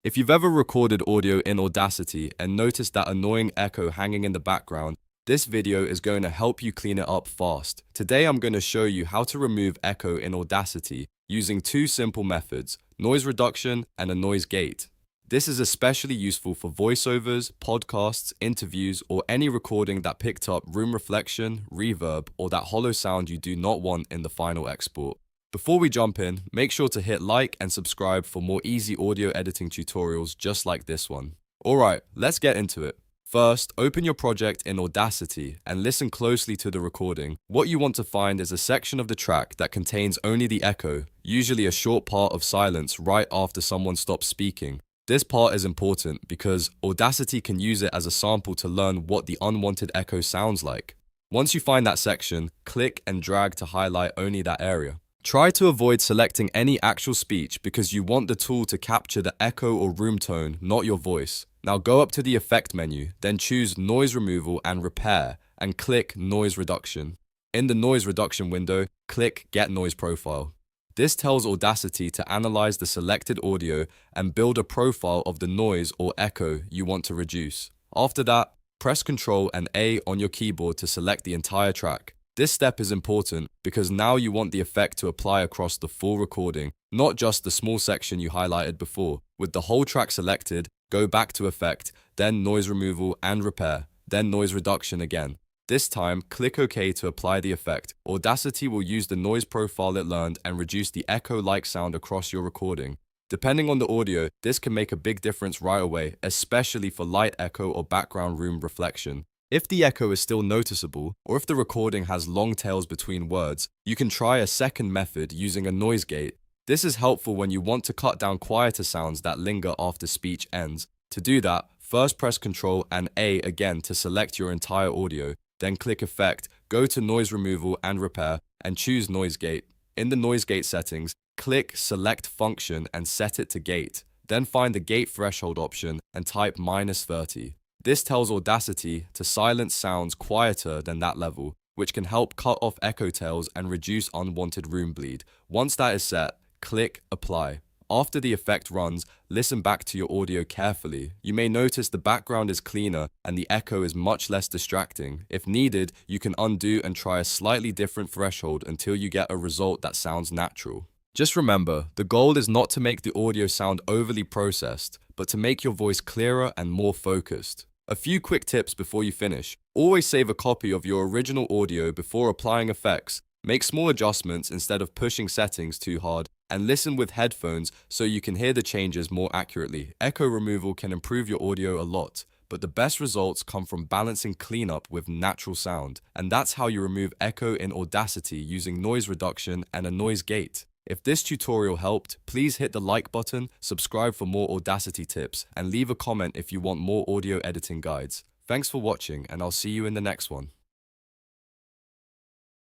If you've ever recorded audio in Audacity and noticed that annoying echo hanging in the background, this video is going to help you clean it up fast. Today I'm going to show you how to remove echo in Audacity using two simple methods, noise reduction and a noise gate. This is especially useful for voiceovers, podcasts, interviews, or any recording that picked up room reflection, reverb, or that hollow sound you do not want in the final export. Before we jump in, make sure to hit like and subscribe for more easy audio editing tutorials just like this one. Alright, let's get into it. First, open your project in Audacity and listen closely to the recording. What you want to find is a section of the track that contains only the echo, usually a short part of silence right after someone stops speaking. This part is important because Audacity can use it as a sample to learn what the unwanted echo sounds like. Once you find that section, click and drag to highlight only that area. Try to avoid selecting any actual speech because you want the tool to capture the echo or room tone, not your voice. Now go up to the Effect menu, then choose Noise Removal and Repair, and click Noise Reduction. In the Noise Reduction window, click Get Noise Profile. This tells Audacity to analyze the selected audio and build a profile of the noise or echo you want to reduce. After that, press Ctrl and A on your keyboard to select the entire track. This step is important because now you want the effect to apply across the full recording, not just the small section you highlighted before. With the whole track selected, go back to Effect, then Noise Removal and Repair, then Noise Reduction again. This time, click OK to apply the effect. Audacity will use the noise profile it learned and reduce the echo-like sound across your recording. Depending on the audio, this can make a big difference right away, especially for light echo or background room reflection. If the echo is still noticeable, or if the recording has long tails between words, you can try a second method using a noise gate. This is helpful when you want to cut down quieter sounds that linger after speech ends. To do that, first press Ctrl and A again to select your entire audio. Then click Effect, go to Noise Removal and Repair, and choose Noise Gate. In the Noise Gate settings, click Select Function and set it to Gate. Then find the Gate Threshold option and type -30. This tells Audacity to silence sounds quieter than that level, which can help cut off echo tails and reduce unwanted room bleed. Once that is set, click Apply. After the effect runs, listen back to your audio carefully. You may notice the background is cleaner and the echo is much less distracting. If needed, you can undo and try a slightly different threshold until you get a result that sounds natural. Just remember, the goal is not to make the audio sound overly processed, but to make your voice clearer and more focused. A few quick tips before you finish. Always save a copy of your original audio before applying effects. Make small adjustments instead of pushing settings too hard, and listen with headphones so you can hear the changes more accurately. Echo removal can improve your audio a lot, but the best results come from balancing cleanup with natural sound, and that's how you remove echo in Audacity using noise reduction and a noise gate. If this tutorial helped, please hit the like button, subscribe for more Audacity tips, and leave a comment if you want more audio editing guides. Thanks for watching, and I'll see you in the next one.